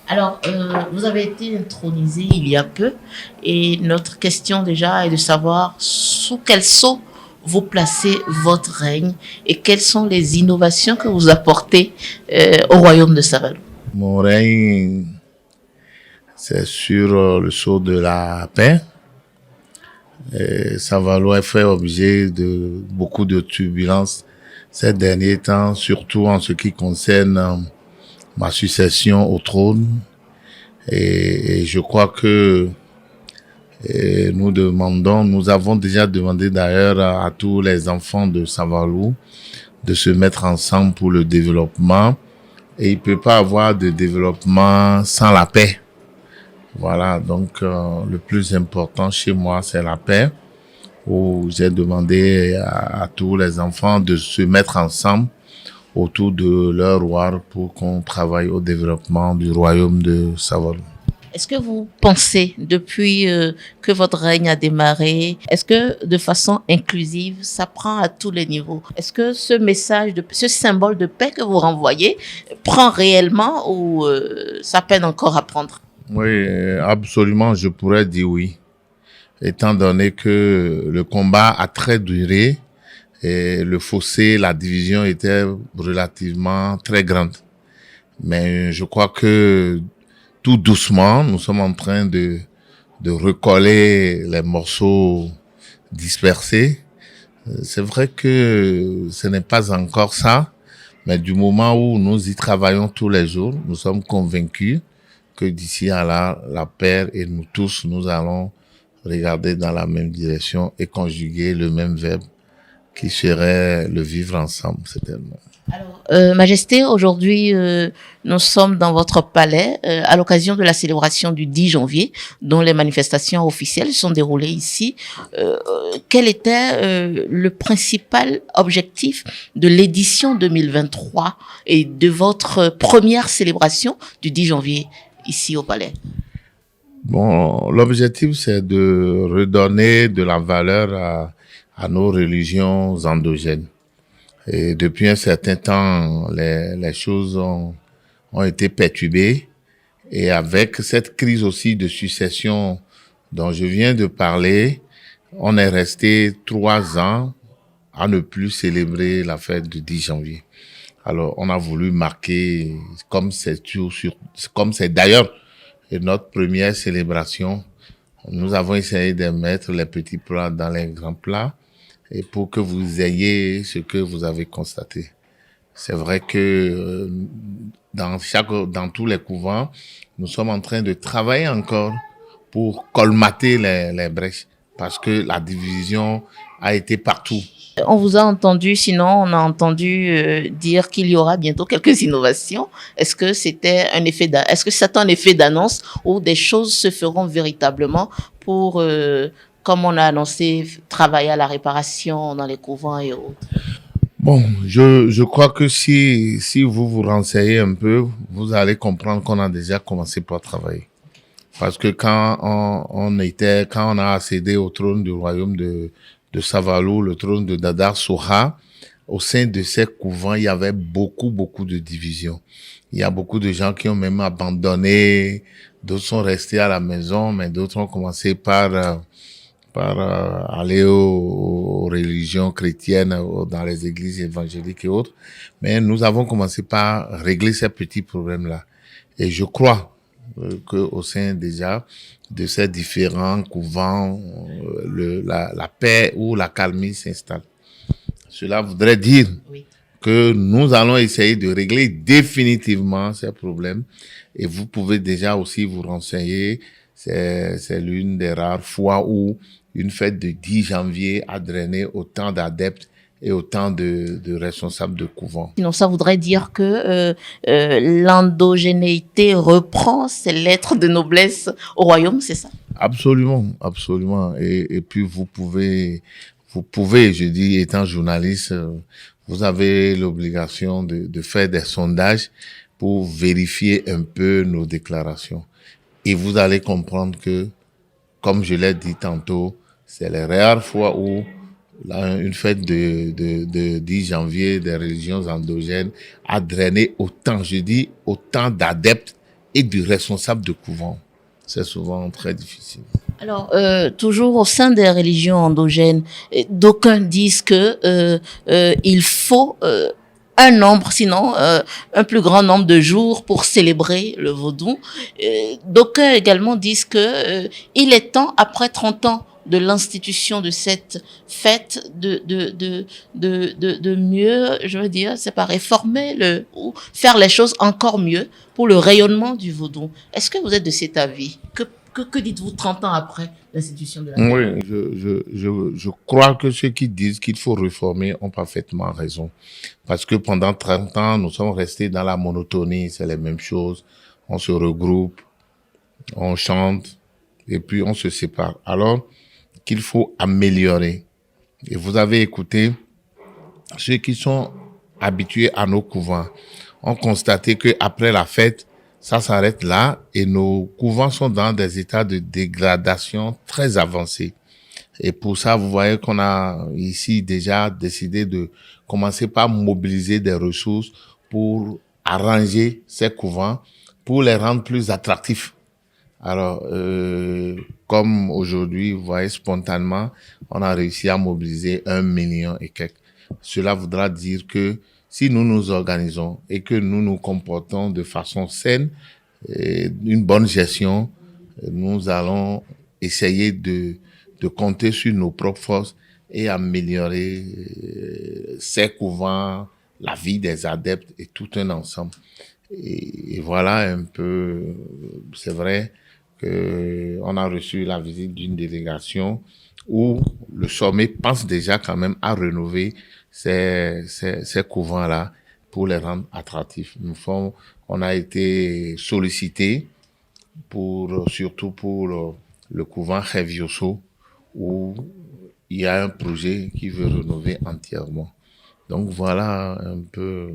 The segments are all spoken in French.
Alors, vous avez été intronisé il y a peu et notre question déjà est de savoir sous quel sceau vous placez votre règne et quelles sont les innovations que vous apportez au royaume de Savalu. Mon règne, c'est sur le sceau de la paix. Et ça va faire objet de beaucoup de turbulences ces derniers temps, surtout en ce qui concerne ma succession au trône. Et je crois que nous avons déjà demandé d'ailleurs à tous les enfants de Savalou de se mettre ensemble pour le développement. Et il ne peut pas avoir de développement sans la paix. Voilà, donc le plus important chez moi, c'est la paix, où j'ai demandé à tous les enfants de se mettre ensemble autour de leur roi pour qu'on travaille au développement du royaume de Savoie. Est-ce que vous pensez, depuis que votre règne a démarré, est-ce que de façon inclusive, ça prend à tous les niveaux? Est-ce que ce message, ce symbole de paix que vous renvoyez prend réellement ou ça peine encore à prendre? Oui, absolument, je pourrais dire oui. Étant donné que le combat a très duré et le fossé, la division était relativement très grande. Mais je crois que tout doucement, nous sommes en train de recoller les morceaux dispersés. C'est vrai que ce n'est pas encore ça, mais du moment où nous y travaillons tous les jours, nous sommes convaincus que d'ici à là, la paix et nous tous, nous allons regarder dans la même direction et conjuguer le même verbe qui serait le vivre ensemble, certainement. Alors, Majesté, aujourd'hui, nous sommes dans votre palais à l'occasion de la célébration du 10 janvier, dont les manifestations officielles sont déroulées ici. Quel était le principal objectif de l'édition 2023 et de votre première célébration du 10 janvier ici au palais? Bon, l'objectif, c'est de redonner de la valeur à nos religions endogènes. Et depuis un certain temps, les choses ont été perturbées. Et avec cette crise aussi de succession dont je viens de parler, on est resté 3 ans à ne plus célébrer la fête du 10 janvier. Alors, on a voulu marquer, comme c'est d'ailleurs notre première célébration, nous avons essayé de mettre les petits plats dans les grands plats et pour que vous ayez ce que vous avez constaté. C'est vrai que dans tous les couvents, nous sommes en train de travailler encore pour colmater les brèches parce que la division a été partout. On vous a entendu, sinon on a entendu dire qu'il y aura bientôt quelques innovations. Est-ce que est-ce que c'est un effet d'annonce ou des choses se feront véritablement pour, comme on a annoncé, travailler à la réparation dans les couvents et autres? Bon, je crois que si vous vous renseignez un peu, vous allez comprendre qu'on a déjà commencé par travailler. Parce que quand on a accédé au trône du royaume de Savalou, le trône de Dadar Soha, au sein de ces couvents, il y avait beaucoup de divisions. Il y a beaucoup de gens qui ont même abandonné, d'autres sont restés à la maison, mais d'autres ont commencé par aller aux religions chrétiennes, dans les églises évangéliques et autres. Mais nous avons commencé par régler ces petits problèmes-là. Et je crois que au sein déjà de ces différents couvents, la paix ou la calmie s'installe. Cela voudrait dire que nous allons essayer de régler définitivement ces problèmes. Et vous pouvez déjà aussi vous renseigner. C'est l'une des rares fois où une fête de 10 janvier a drainé autant d'adeptes et autant de responsables de couvent. Sinon, ça voudrait dire que l'endogénéité reprend ses lettres de noblesse au royaume, c'est ça? Absolument, absolument. Et puis vous pouvez, je dis, étant journaliste, vous avez l'obligation de faire des sondages pour vérifier un peu nos déclarations. Et vous allez comprendre que, comme je l'ai dit tantôt, c'est les rares fois où une fête de 10 janvier des religions endogènes a drainé autant, je dis, autant d'adeptes et du responsable de couvent. C'est souvent très difficile. Alors, toujours au sein des religions endogènes, d'aucuns disent que il faut un nombre, sinon un plus grand nombre de jours pour célébrer le vaudou. D'aucuns également disent que il est temps, après 30 ans de l'institution de cette fête, de mieux, je veux dire, c'est pas réformer ou faire les choses encore mieux pour le rayonnement du vaudou. Est-ce que vous êtes de cet avis? Que dites-vous 30 ans après l'institution de la fête? Oui, je crois que ceux qui disent qu'il faut réformer ont parfaitement raison. Parce que pendant 30 ans, nous sommes restés dans la monotonie, c'est les mêmes choses. On se regroupe, on chante, et puis on se sépare. Alors qu'il faut améliorer. Et vous avez écouté, ceux qui sont habitués à nos couvents ont constaté que après la fête, ça s'arrête là et nos couvents sont dans des états de dégradation très avancés. Et pour ça, vous voyez qu'on a ici déjà décidé de commencer par mobiliser des ressources pour arranger ces couvents, pour les rendre plus attractifs. Alors, comme aujourd'hui, vous voyez, spontanément, on a réussi à mobiliser 1 million et quelques. Cela voudra dire que si nous nous organisons et que nous nous comportons de façon saine, et une bonne gestion, nous allons essayer de compter sur nos propres forces et améliorer ces couvents, la vie des adeptes et tout un ensemble. Et voilà un peu, c'est vrai que on a reçu la visite d'une délégation où le sommet pense déjà quand même à rénover ces couvents-là pour les rendre attractifs. On a été sollicité surtout pour le couvent Revioso où il y a un projet qui veut rénover entièrement. Donc voilà un peu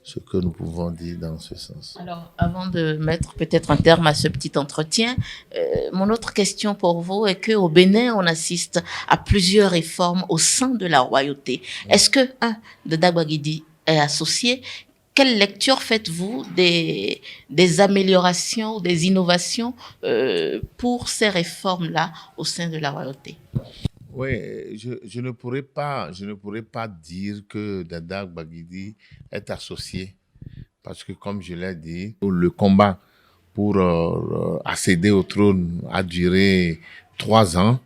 ce que nous pouvons dire dans ce sens. Alors, avant de mettre peut-être un terme à ce petit entretien, mon autre question pour vous est qu'au Bénin, on assiste à plusieurs réformes au sein de la royauté. Est-ce que de Dagbagidi est associé? Quelle lecture faites-vous des améliorations, des innovations pour ces réformes-là au sein de la royauté? Oui, je ne pourrais pas dire que Dada Gbagidi est associé parce que comme je l'ai dit, le combat pour accéder au trône a duré 3 ans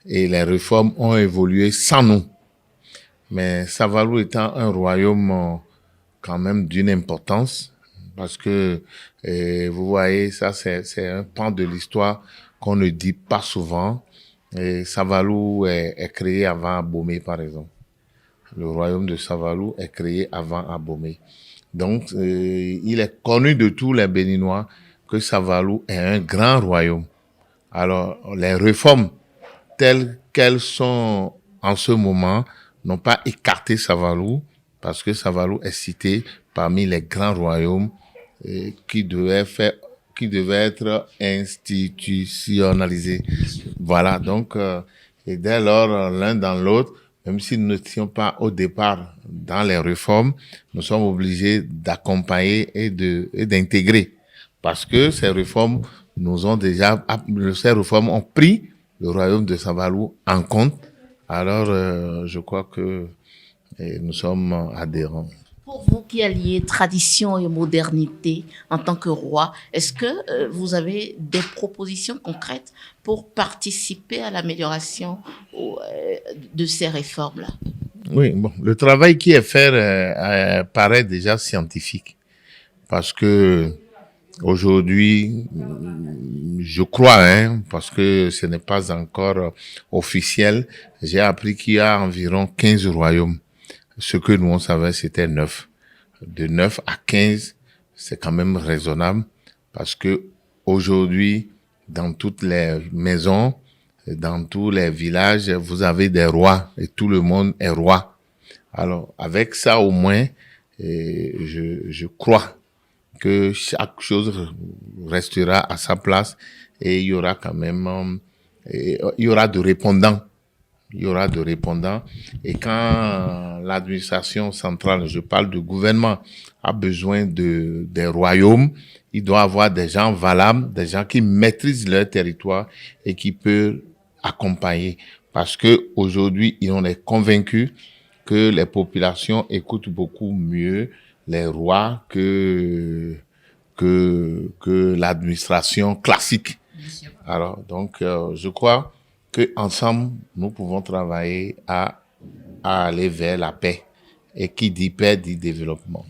et les réformes ont évolué sans nous. Mais Savalou étant un royaume quand même d'une importance parce que vous voyez, ça c'est un pan de l'histoire qu'on ne dit pas souvent. Et Savalou est créé avant Abomey, par exemple. Le royaume de Savalou est créé avant Abomey. Donc, il est connu de tous les Béninois que Savalou est un grand royaume. Alors, les réformes telles qu'elles sont en ce moment n'ont pas écarté Savalou parce que Savalou est cité parmi les grands royaumes qui devaient être institutionnalisés. Voilà, donc, et dès lors, l'un dans l'autre, même si nous n'étions pas au départ dans les réformes, nous sommes obligés d'accompagner et d'intégrer. Parce que ces réformes ces réformes ont pris le royaume de Savalou en compte. Alors, je crois que nous sommes adhérents. Pour vous qui alliez tradition et modernité en tant que roi, est-ce que vous avez des propositions concrètes pour participer à l'amélioration de ces réformes-là? Oui, bon, le travail qui est fait paraît déjà scientifique parce que aujourd'hui, je crois, parce que ce n'est pas encore officiel, j'ai appris qu'il y a environ 15 royaumes. Ce que nous, on savait, c'était 9. De 9 à 15, c'est quand même raisonnable parce que aujourd'hui, dans toutes les maisons, dans tous les villages, vous avez des rois et tout le monde est roi. Alors, avec ça, au moins, je crois que chaque chose restera à sa place et il y aura quand même, il y aura de répondants il y aura de répondants. Et quand l'administration centrale, je parle du gouvernement, a besoin des royaumes, il doit avoir des gens valables, des gens qui maîtrisent leur territoire et qui peuvent accompagner. Parce que aujourd'hui, on est convaincus que les populations écoutent beaucoup mieux les rois que l'administration classique. Alors, donc, je crois que ensemble, nous pouvons travailler à aller vers la paix. Et qui dit paix dit développement.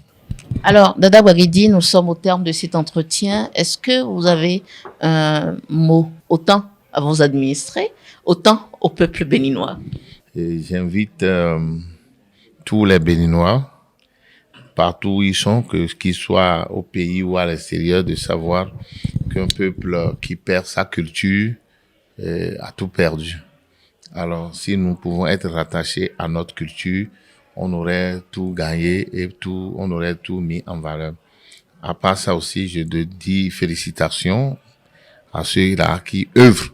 Alors, Dada Ouaguedi, nous sommes au terme de cet entretien. Est-ce que vous avez un mot autant à vos administrés, autant au peuple béninois? Et j'invite tous les Béninois, partout où ils sont, qu'ils soient au pays ou à l'extérieur, de savoir qu'un peuple qui perd sa culture a tout perdu. Alors, si nous pouvons être rattachés à notre culture, on aurait tout gagné et on aurait tout mis en valeur. À part ça aussi, je te dis félicitations à ceux-là qui œuvrent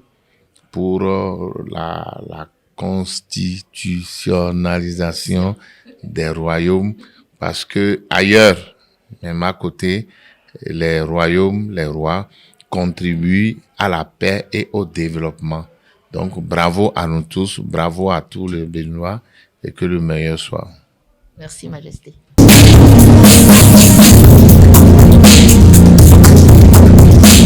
pour la constitutionnalisation des royaumes, parce que ailleurs, même à côté, les royaumes, les rois contribuent à la paix et au développement. Donc, bravo à nous tous, bravo à tous les Béninois et que le meilleur soit. Merci, Majesté.